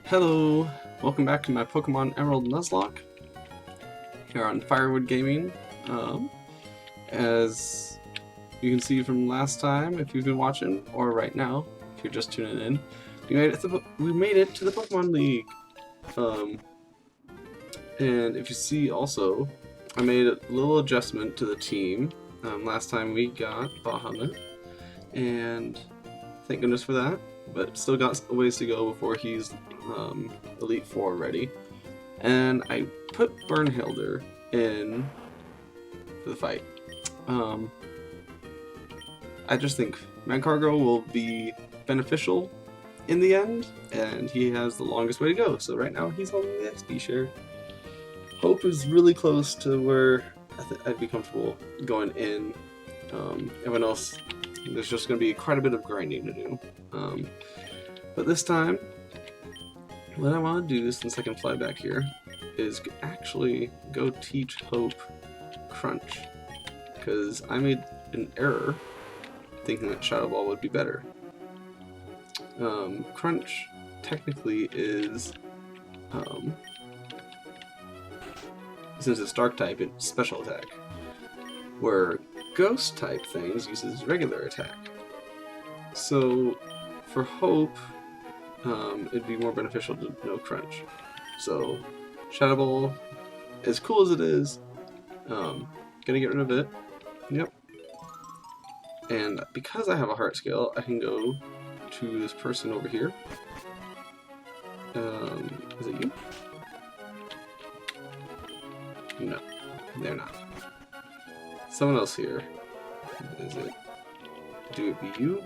Hello, welcome back to my Pokemon Emerald Nuzlocke here on Firewood Gaming. As you can see from last time, if you've been watching, or right now, if you're just tuning in, we made it to the Pokemon League. And if you see also, I made a little adjustment to the team. Last time we got Bahamut, and thank goodness for that. But still got a ways to go before he's Elite 4 ready. And I put Burnhilder in for the fight. I just think Magcargo will be beneficial in the end, and he has the longest way to go. So right now he's holding the XP share. Hope is really close to where I'd be comfortable going in. Everyone else, there's just going to be quite a bit of grinding to do. But this time, what I want to do, since I can fly back here, is actually go teach Hope Crunch. Because I made an error thinking that Shadow Ball would be better. Crunch technically is, since it's Dark type, it's special attack. Where Ghost type things uses regular attack. So for Hope, it'd be more beneficial to know Crunch. So Shadow Ball, as cool as it is, gonna get rid of it. Yep. And because I have a heart scale, I can go to this person over here. Is it you? No, they're not. Someone else here. Is it? Do it be you?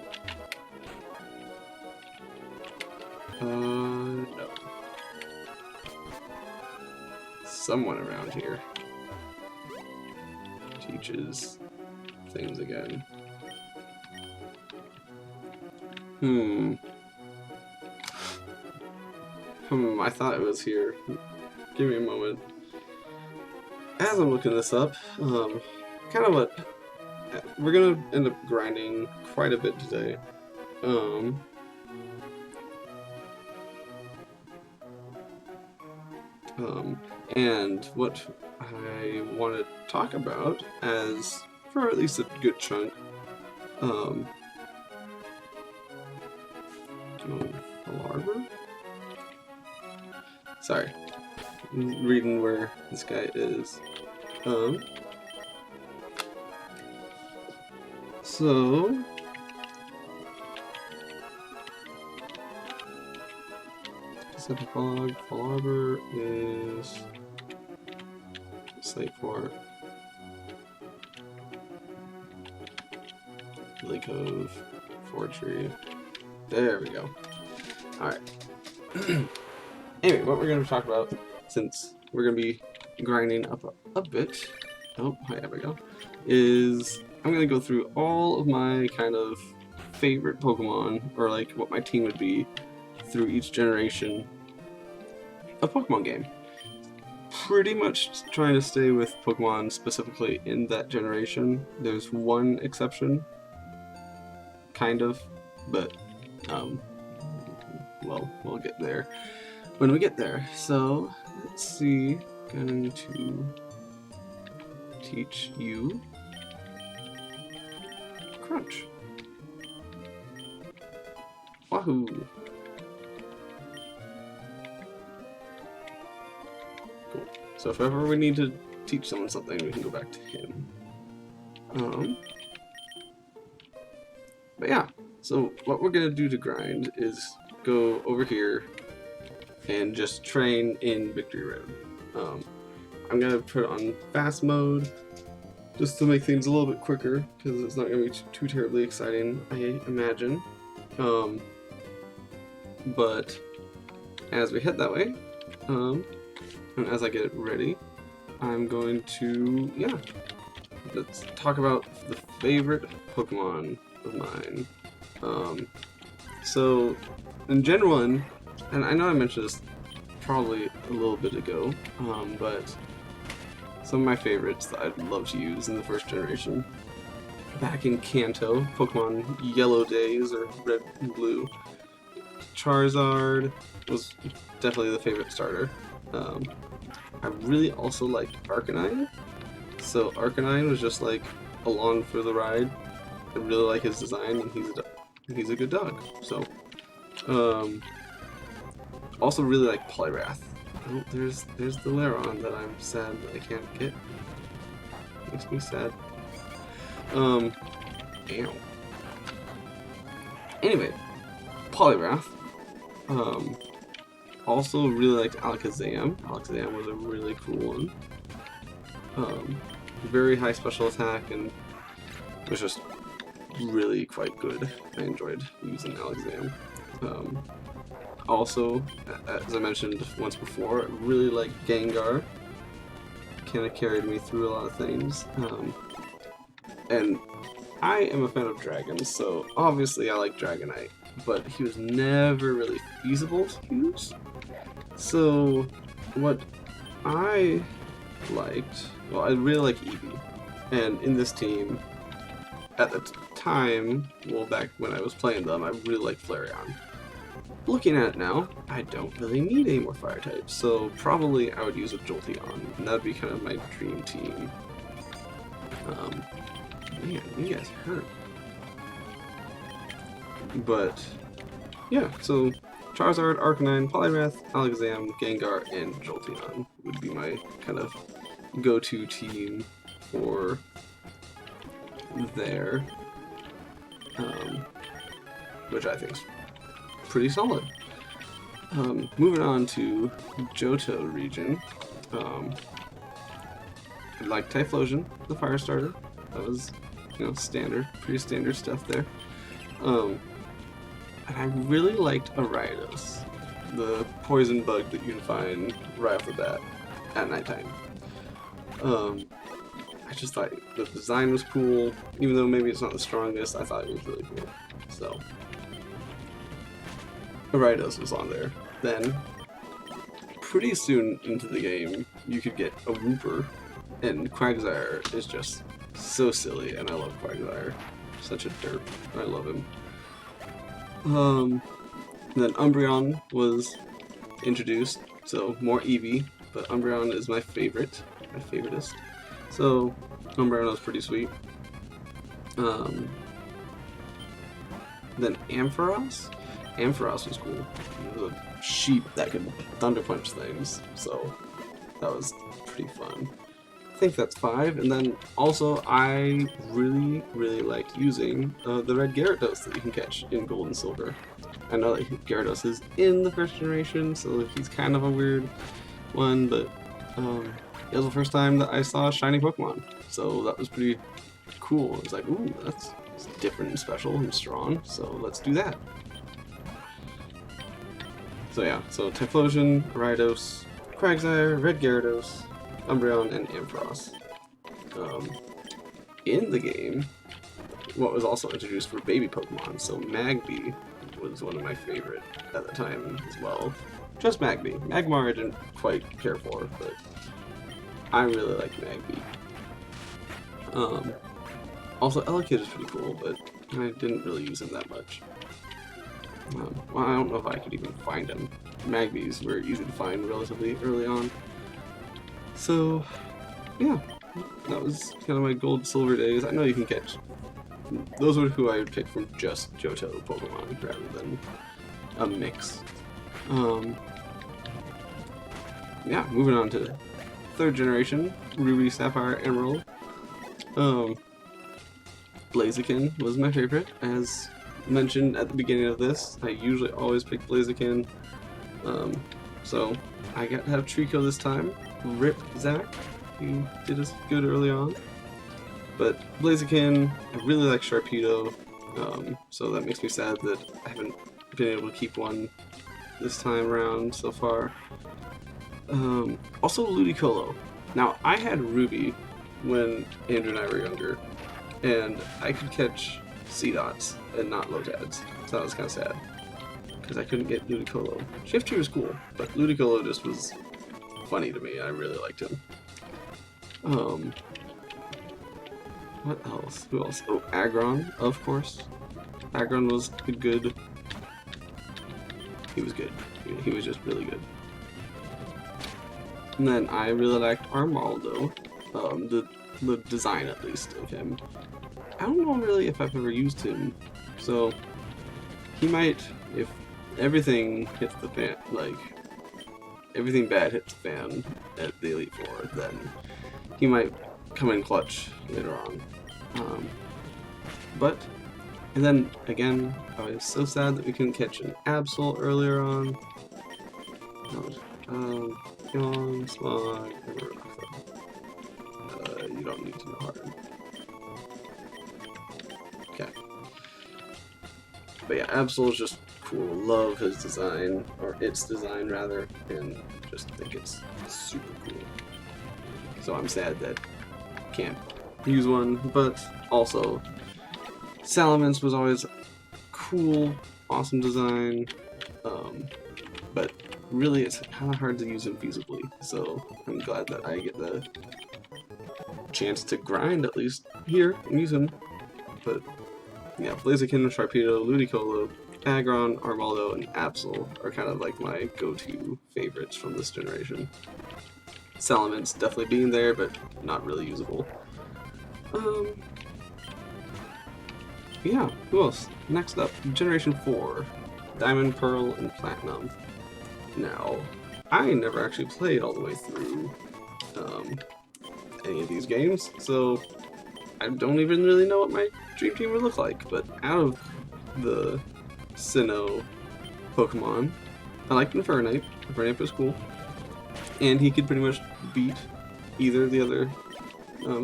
No. Someone around here teaches things again. I thought it was here. Give me a moment. As I'm looking this up, kind of what we're gonna end up grinding quite a bit today. And what I want to talk about, as for at least a good chunk, Larva? Sorry, I'm reading where this guy is. So Pacific Fog, Fall Arbor is Slate Fort, Lily Cove, Fortree. There we go. Alright. Anyway, what we're going to talk about, since we're going to be grinding up a bit, there we go, is I'm going to go through all of my kind of favorite Pokemon, or like what my team would be, through each generation of Pokemon game. Pretty much trying to stay with Pokemon specifically in that generation. There's one exception, kind of, but well, we'll get there when we get there. So let's see, going to teach you Crunch. Wahoo! Cool. So if ever we need to teach someone something, we can go back to him. But yeah, so what we're gonna do to grind is go over here and just train in Victory Road. I'm gonna put it on fast mode just to make things a little bit quicker, because it's not gonna be too terribly exciting, I imagine. But as we head that way, and as I get it ready, I'm going to, let's talk about the favorite Pokemon of mine. So, in Gen 1, and I know I mentioned this probably a little bit ago, but some of my favorites that I'd love to use in the first generation. Back in Kanto, Pokemon Yellow days, or Red and Blue, Charizard was definitely the favorite starter. I really also liked Arcanine. So Arcanine was just like along for the ride. I really like his design, and he's a good dog. So, also really like Poliwrath. Oh, there's the Laron that I'm sad that I can't get. Makes me sad. Ow. Anyway, Poliwrath. Also really liked Alakazam. Alakazam was a really cool one. Very high special attack, and was just really quite good. I enjoyed using Alakazam. Also, as I mentioned once before, I really like Gengar. Kind of carried me through a lot of things. And I am a fan of dragons, so obviously I like Dragonite, but he was never really feasible to use. So what I liked, well, I really like Eevee, and in this team, at the time, well, back when I was playing them, I really liked Flareon. Looking at it now, I don't really need any more fire types, so probably I would use a Jolteon, and that would be kind of my dream team. Man, you guys hurt. But, yeah, so Charizard, Arcanine, Poliwrath, Alakazam, Gengar, and Jolteon would be my kind of go-to team for there, which I think is pretty solid. Moving on to Johto region, I like Typhlosion, the fire starter. That was, standard, pretty standard stuff there. And I really liked Ariados, the poison bug that you can find right off the bat at nighttime. I just thought the design was cool, even though maybe it's not the strongest. I thought it was really cool. So, Ariados was on there. Then, pretty soon into the game, you could get a Wooper, and Quagsire is just so silly, and I love Quagsire. Such a derp. I love him. Then Umbreon was introduced, so more Eevee, but Umbreon is my favorite, my favoritist. So Umbreon was pretty sweet. Then Ampharos? Ampharos was cool. It was a sheep that could thunder punch things, so that was pretty fun. I think that's 5, and then also I really liked using the red Gyarados that you can catch in Gold and Silver. I know that Gyarados is in the first generation, so he's kind of a weird one, but it was the first time that I saw a shiny Pokemon, so that was pretty cool. I was like, ooh, that's different and special and strong, so let's do that. So yeah, so Typhlosion, Ariados, Quagsire, red Gyarados, Umbreon, and Ampharos. In the game, what was also introduced were baby Pokemon, so Magby was one of my favorite at the time as well. Just Magby. Magmar I didn't quite care for, but I really liked Magby. Also, Elekid is pretty cool, but I didn't really use him that much. Well, I don't know if I could even find him. Magbies were easy to find relatively early on. So, yeah, that was kind of my gold silver days. I know you can catch. Those were who I would pick from just Johto Pokemon rather than a mix. Yeah, moving on to 3rd generation, Ruby, Sapphire, Emerald. Blaziken was my favorite, as mentioned at the beginning of this. I usually always pick Blaziken, so I got to have Trico this time. Rip Zach, he did us good early on. But Blaziken, I really like Sharpedo, so that makes me sad that I haven't been able to keep one this time around so far. Also Ludicolo. Now, I had Ruby when Andrew and I were younger, and I could catch Seedots and not Lotads, so that was kind of sad, because I couldn't get Ludicolo. Shiftry was cool, but Ludicolo just was funny to me. I really liked him. What else? Who else? Oh, Aggron, of course. Aggron was a good he was good. He was just really good. And then I really liked Armaldo, the design at least of him. I don't know really if I've ever used him, so he might, if everything hits the fan, like everything bad hits the fan at the Elite Four, then he might come in clutch later on. And then again, I was so sad that we couldn't catch an Absol earlier on. Yawn, Smog, you don't need to know hard. Okay. But yeah, Absol is just cool. Love his design, or its design rather, and just think it's super cool. So I'm sad that I can't use one, but also Salamence was always cool, awesome design, but really it's kind of hard to use him feasibly, so I'm glad that I get the chance to grind at least here and use him. But yeah, Blaziken, Sharpedo, Ludicolo, Aggron, Armaldo, and Absol are kind of like my go-to favorites from this generation. Salamence definitely being there, but not really usable. Yeah, who else? Next up, Generation 4, Diamond, Pearl, and Platinum. Now, I never actually played all the way through any of these games, so I don't even really know what my dream team would look like, but out of the Sinnoh Pokemon, I liked Infernape. Infernape was cool, and he could pretty much beat either of the other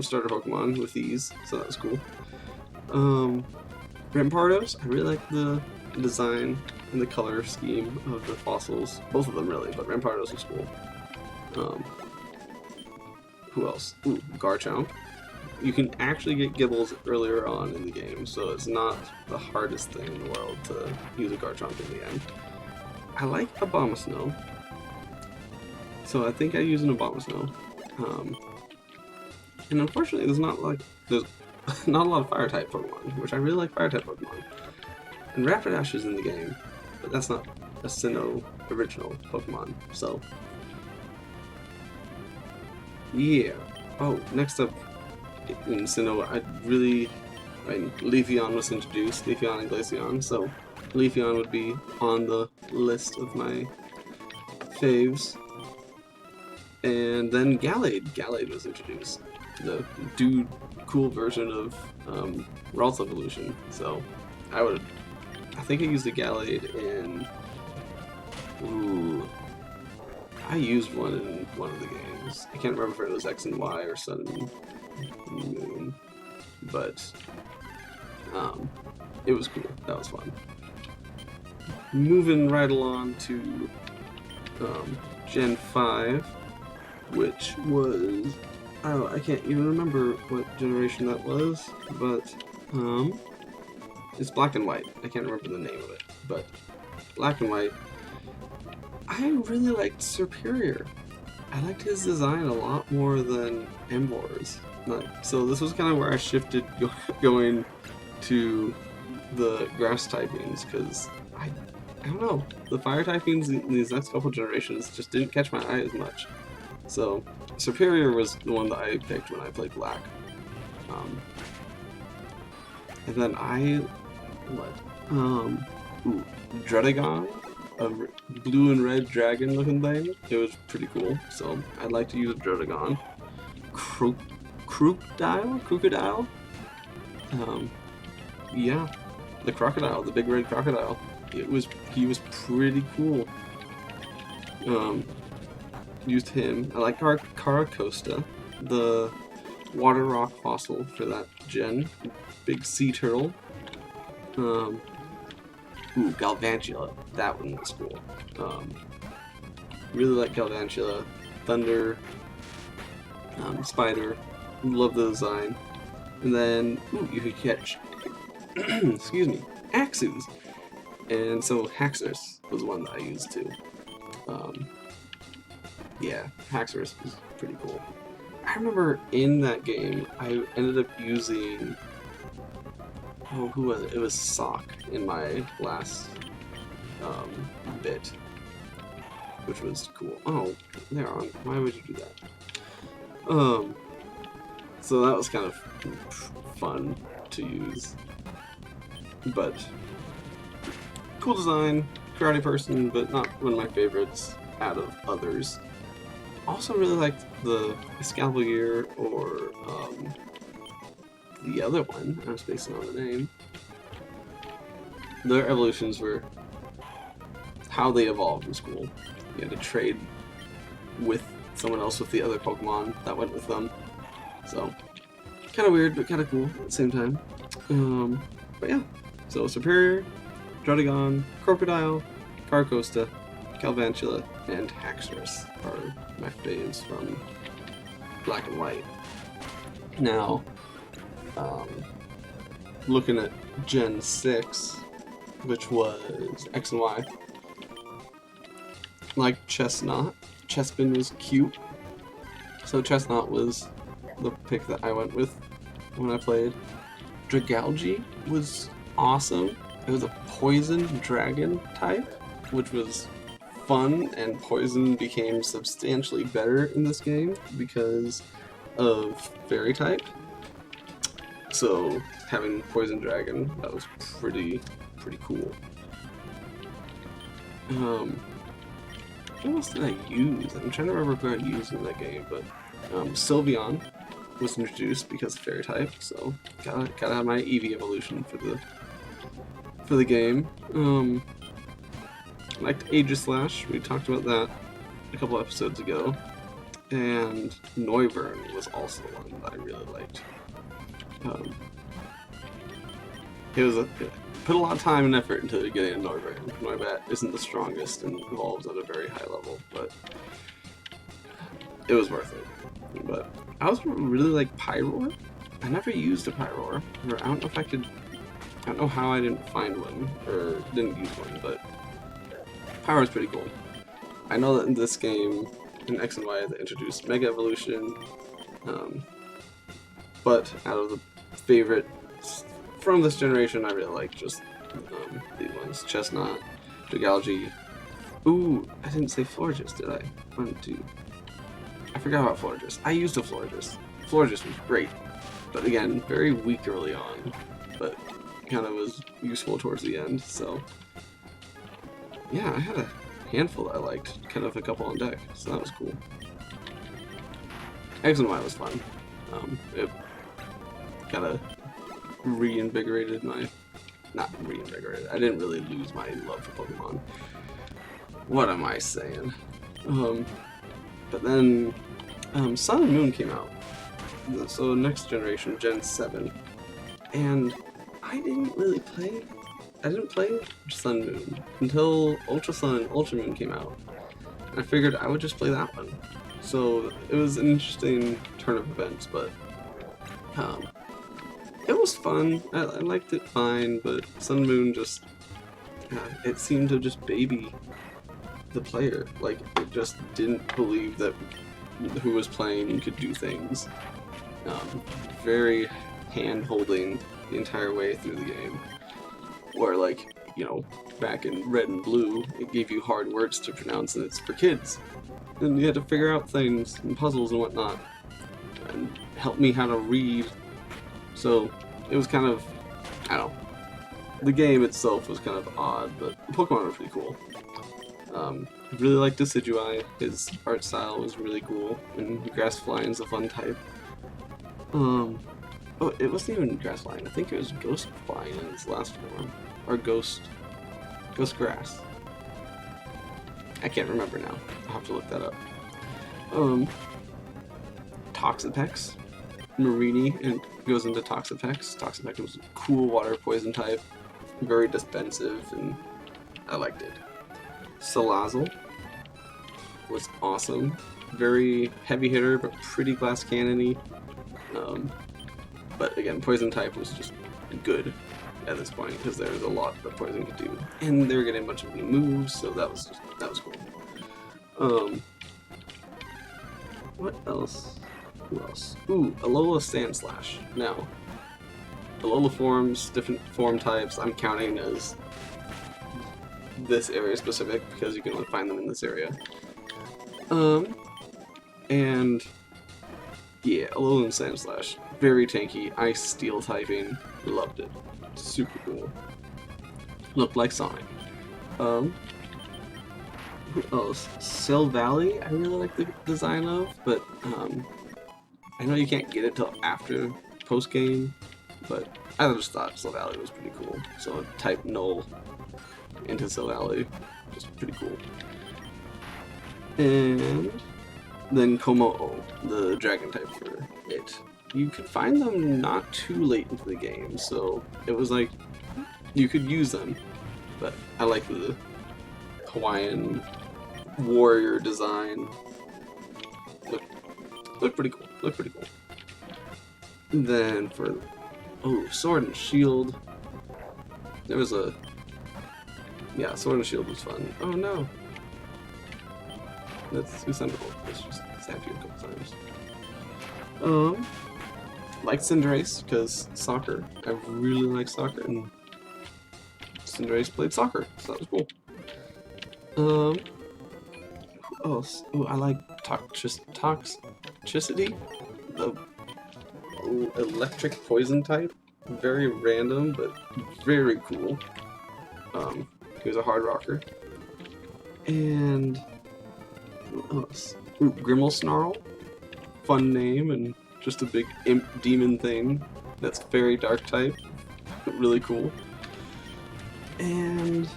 starter Pokemon with ease, so that was cool. Rampardos, I really like the design and the color scheme of the fossils. Both of them really, but Rampardos was cool. Who else? Ooh, Garchomp. You can actually get Gibbles earlier on in the game, so it's not the hardest thing in the world to use a Garchomp in the end. I like Abomasnow, so I think I use an Abomasnow. And unfortunately, there's not a lot of Fire-type Pokemon, which I really like Fire-type Pokemon. And Rapidash is in the game, but that's not a Sinnoh original Pokemon, so... yeah. Oh, next up in Sinnoh, Leafeon was introduced, Leafeon and Glaceon, so Leafeon would be on the list of my faves. And then Gallade was introduced. The dude cool version of Ralts Evolution. So I think I used a Gallade in... ooh, I used one in one of the games. I can't remember if it was X and Y or Sun and Moon, but it was cool. That was fun. Moving right along to Gen 5, which was... oh, I can't even remember what generation that was, but it's Black and White. I can't remember the name of it, but Black and White. I really liked Superior. I liked his design a lot more than Embor's. So this was kind of where I shifted going to the grass typings, because I don't know, the fire typings in these next couple generations just didn't catch my eye as much. So Superior was the one that I picked when I played Black. And then Dredagon, a blue and red dragon looking thing. It was pretty cool, so I'd like to use a Dredagon. Crocodile? Yeah, the crocodile, the big red crocodile. He was pretty cool. Used him. I like Caracosta, the water rock fossil for that gen. Big sea turtle. Galvantula. That one was cool. Really like Galvantula. Thunder. Spider. Love the design. And then, you could catch, excuse me, Axus. And so Haxorus was one that I used too. Yeah, Haxorus was pretty cool. I remember in that game, I ended up using... oh, who was it? It was Sock in my last bit, which was cool. Oh, they're on. Why would you do that? So that was kind of fun to use, but cool design, karate person, but not one of my favorites out of others. Also really liked the Excalibur gear, or the other one, I'm spacing on the name. Their evolutions were, how they evolved was cool. You had to trade with someone else with the other Pokemon that went with them. So, kind of weird, but kind of cool at the same time. But yeah, so Superior, Druddigon, Crocodile, Carcosta, Galvantula, and Haxorus are my faves from Black and White. Now, looking at Gen 6, which was X and Y, like Chestnut, Chespin was cute, so Chestnut was the pick that I went with when I played. Dragalge was awesome. It was a poison dragon type, which was fun, and poison became substantially better in this game because of fairy type. So having poison dragon, that was pretty cool. What else did I use? I'm trying to remember who I used in that game, but Sylveon was introduced because of fairy type, so gotta have my Eevee evolution for the game. Liked Aegislash, we talked about that a couple episodes ago, and Noivern was also one that I really liked. It put a lot of time and effort into getting a Noivern. Noibat isn't the strongest and evolves at a very high level, but it was worth it. But I also really like Pyroar. I never used a Pyroar, or I don't know how I didn't find one, or didn't use one, but Pyroar's pretty cool. I know that in this game, in X and Y, they introduced Mega Evolution, but out of the favorites from this generation, I really like just these ones. Chestnut, Dragalge. Ooh, I didn't say Florges, did I? 1, 2. I forgot about Florges. I used a Florges. Florges was great, but again, very weak early on, but kind of was useful towards the end, so yeah, I had a handful that I liked, kind of a couple on deck, so that was cool. X and Y was fun. It kind of reinvigorated my... Not reinvigorated, I didn't really lose my love for Pokemon. What am I saying? But then Sun and Moon came out, so next generation, Gen 7, and I didn't play Sun and Moon until Ultra Sun and Ultra Moon came out, and I figured I would just play that one. So it was an interesting turn of events, but it was fun. I liked it fine, but Sun and Moon just, it seemed to just baby the player. Like, it just didn't believe that who was playing could do things. Very hand-holding the entire way through the game. Where, like, you know, back in Red and Blue, it gave you hard words to pronounce and it's for kids. And you had to figure out things and puzzles and whatnot. And help me how to read. So, it was kind of, I don't know. The game itself was kind of odd, but the Pokemon were pretty cool. I really liked Decidueye. His art style was really cool, and Grass Flying's a fun type. Oh, it wasn't even Grass Flying. I think it was Ghost Flying in its last form, or Ghost Grass. I can't remember now. I'll have to look that up. Toxapex, Marini, and goes into Toxapex. Toxapex was a cool water poison type, very defensive, and I liked it. Salazzle was awesome. Very heavy hitter, but pretty glass cannon-y. But again, poison type was just good at this point because there was a lot that poison could do, and they were getting a bunch of new moves, so that was cool. What else? Who else? Ooh, Alola Sandslash. Now, Alola forms, different form types. I'm counting as this area specific because you can only find them in this area. And yeah, Alolan Sandslash, very tanky, ice steel typing, loved it, super cool. Looked like Sonic. Who else? Sil Valley, I really like the design of, but I know you can't get it till after post game, but I just thought Sil Valley was pretty cool. So type null into Sil Valley, just pretty cool. And then Komo-o, the dragon type for it. You could find them not too late into the game, so it was like you could use them. But I like the Hawaiian warrior design. Look pretty cool. Look pretty cool. And then for Sword and Shield, there was a Sword and Shield was fun. Oh no, that's too sensible. Let's just stab you a couple times. Like Cinderace because soccer. I really like soccer, and Cinderace played soccer, so that was cool. Who else? Oh, I like GlitchxCity, the electric poison type. Very random, but very cool. He was a hard rocker. And who else? Ooh, Grimmelsnarl. Fun name, and just a big imp demon thing that's very dark type. Really cool. And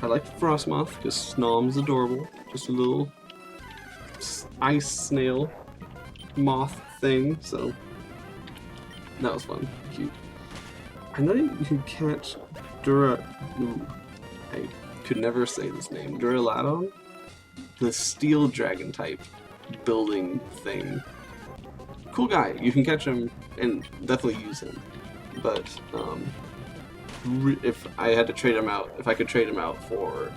I like Frostmoth because Snom's adorable. Just a little ice snail moth thing, so that was fun. Cute. I know you can catch I could never say this name. Duraludon? The steel dragon type building thing. Cool guy. You can catch him and definitely use him. But if I had to trade him out, if I could trade him out for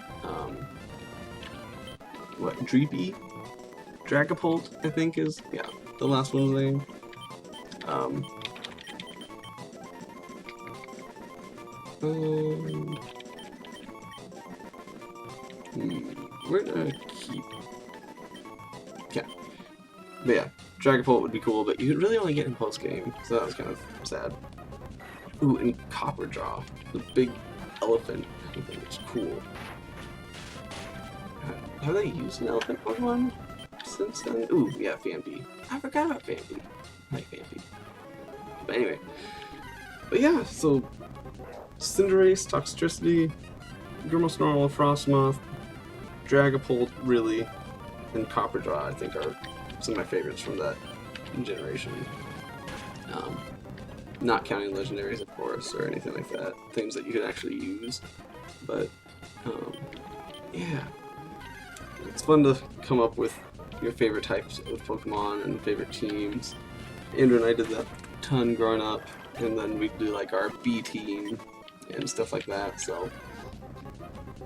Dreepy? Dragapult, I think is the last one's name. We're gonna keep. Yeah. But yeah, Dragapult would be cool, but you could really only get in post game, so that was kind of sad. Ooh, and Copperjaw, the big elephant. I think it's cool. Have they used an elephant Pokemon since then? Ooh, yeah, Phanpy. I forgot about Phanpy. I like Phanpy. But anyway. But yeah, so Cinderace, Toxtricity, Grimmelsnarl, Frostmoth, Dragapult, really, and Copperjaw, I think, are some of my favorites from that generation. Not counting legendaries, of course, or anything like that. Things that you could actually use. But, yeah. It's fun to come up with your favorite types of Pokemon and favorite teams. Andrew and I did that a ton growing up, and then we'd do like our B team and stuff like that, so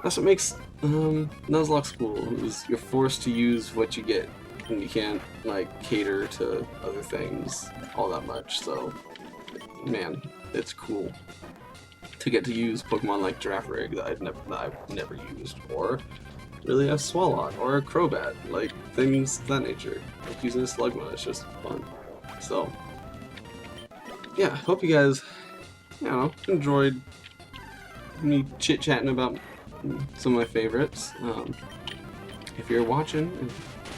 that's what makes Nuzlocke cool. You're forced to use what you get, and you can't like cater to other things all that much, so man, it's cool to get to use Pokemon like Girafarig that I've never used, or really a Swalot or a Crobat, like things of that nature. Like using a Slugma, it's just fun. So yeah, hope you guys, enjoyed me chit-chatting about some of my favorites. If you're watching,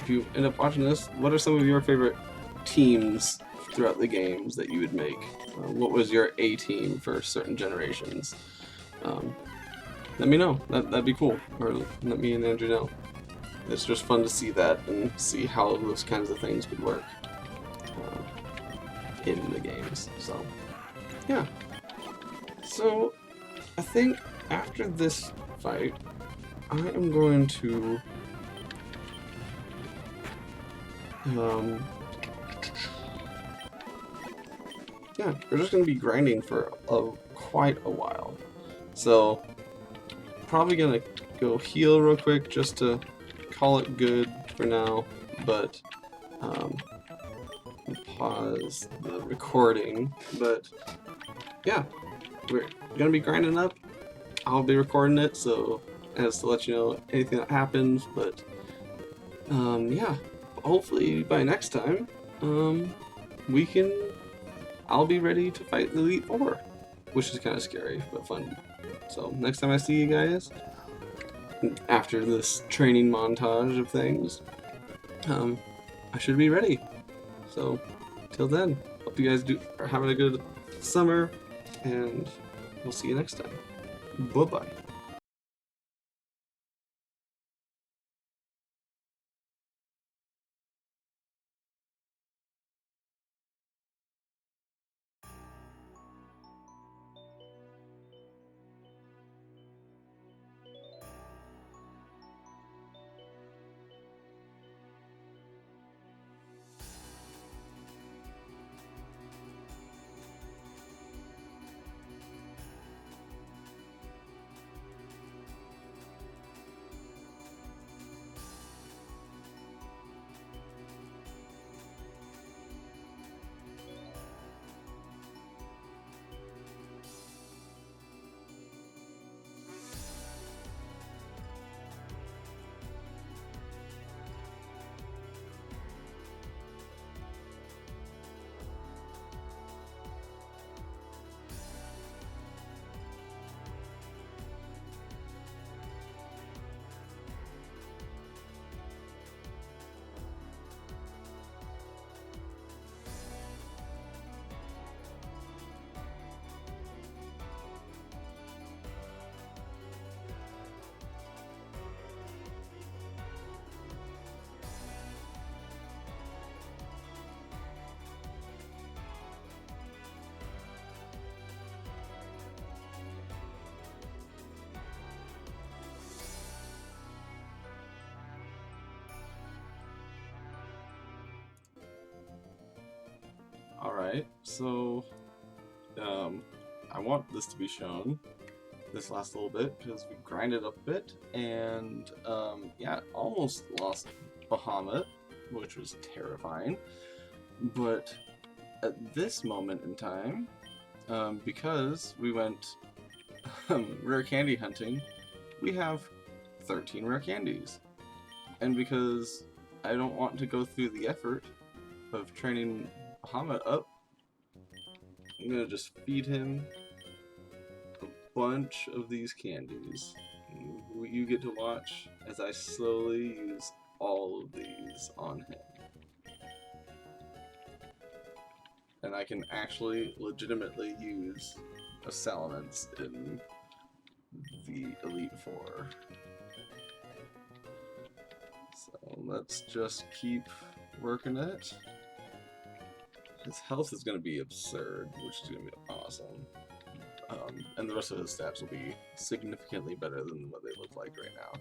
if you end up watching this, what are some of your favorite teams throughout the games that you would make? What was your A team for certain generations? Let me know. That'd be cool. Or let me and Andrew know. It's just fun to see that and see how those kinds of things could work in the games. So, yeah. So, I think after this fight, I am going to yeah, we're just going to be grinding for quite a while. So, probably going to go heal real quick just to call it good for now, but pause the recording. But yeah, we're going to be grinding up. I'll be recording it, so as to let you know anything that happens. But yeah, hopefully by next time, we can. I'll be ready to fight the Elite Four, which is kind of scary but fun. So next time I see you guys, after this training montage of things, I should be ready. So till then, hope you guys are having a good summer, and we'll see you next time. Bye bye. Alright, so I want this to be shown this last little bit because we grinded up a bit, and yeah, almost lost Bahamut, which was terrifying. But at this moment in time, because we went rare candy hunting, we have 13 rare candies. And because I don't want to go through the effort of training Bahamut up, I'm gonna just feed him a bunch of these candies. You get to watch as I slowly use all of these on him. And I can actually legitimately use a Salamence in the Elite Four. So let's just keep working it. His health is going to be absurd, which is going to be awesome. And the rest of his stats will be significantly better than what they look like right now.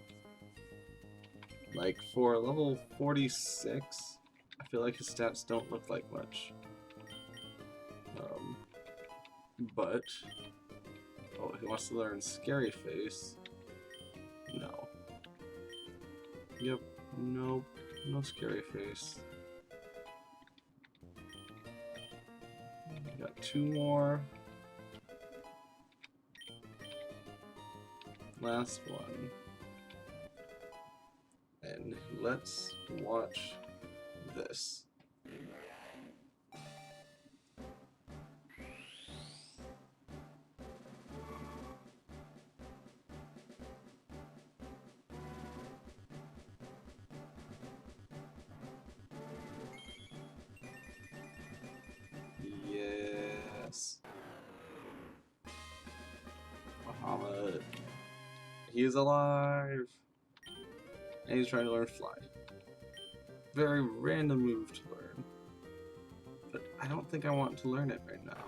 Like, for level 46, I feel like his stats don't look like much. But... oh, he wants to learn Scary Face. No. Yep, nope, no Scary Face. Got 2 more. Last one. And let's watch this. Yes. Bahamut. He is alive. And he's trying to learn Fly. Very random move to learn. But I don't think I want to learn it right now.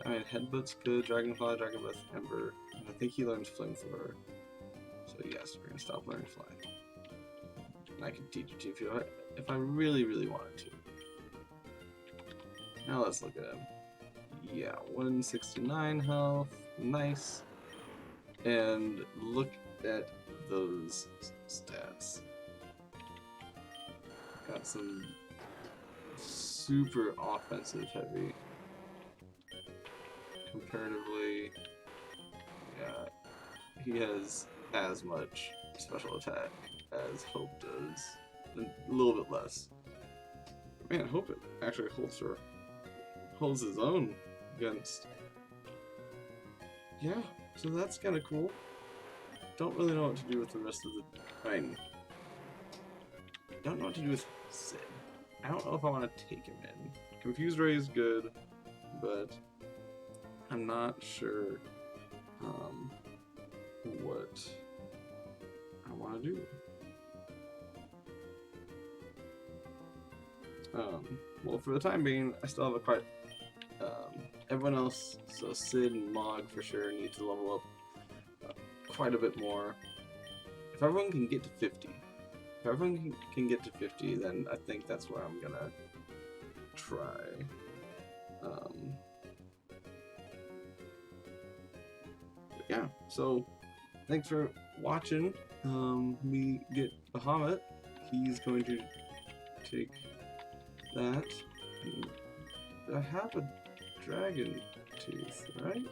I mean, Headbutt's good, Dragonfly, Dragon Breath, Ember, and I think he learns Flamethrower. So yes, we're gonna stop learning Fly. And I can teach it to you if I really, really wanted to. Now let's look at him. Yeah, 169 health, nice. And look at those stats. Got some super offensive heavy. Comparatively, yeah, he has as much special attack as Hope does, and a little bit less. Man, Hope it actually holds his own against. Yeah, so that's kind of cool. Don't really know what to do with the rest of the. I mean, don't know what to do with Sid. I don't know if I want to take him in. Confused Ray is good, but I'm not sure what I want to do. Well, for the time being, I still have a quite. Everyone else, so Sid and Mog for sure need to level up quite a bit more. If everyone can get to 50, if everyone can get to 50, then I think that's where I'm gonna try. Yeah, so thanks for watching me get Bahamut. He's going to take that. I have a dragon tooth, right?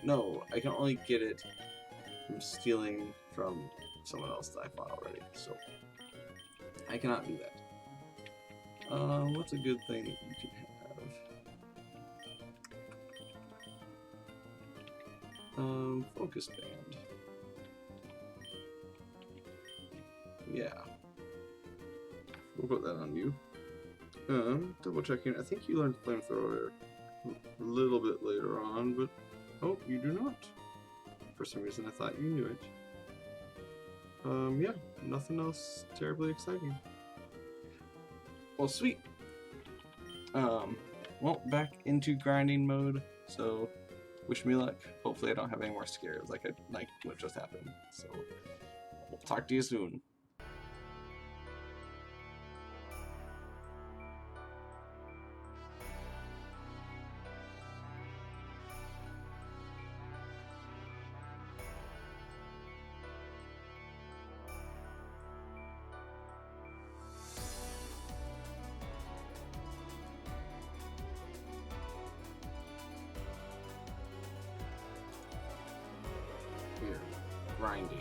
No, I can only get it from stealing from someone else that I fought already, so I cannot do that. What's a good thing that you can have? Focus band. Yeah. We'll put that on you. Double checking. I think you learned flamethrower a little bit later on, but oh, you do not. For some reason, I thought you knew it. Yeah, nothing else terribly exciting. Well, sweet. Well, back into grinding mode. So, wish me luck. Hopefully, I don't have any more scares like what just happened. So, we'll talk to you soon. Here, grinding.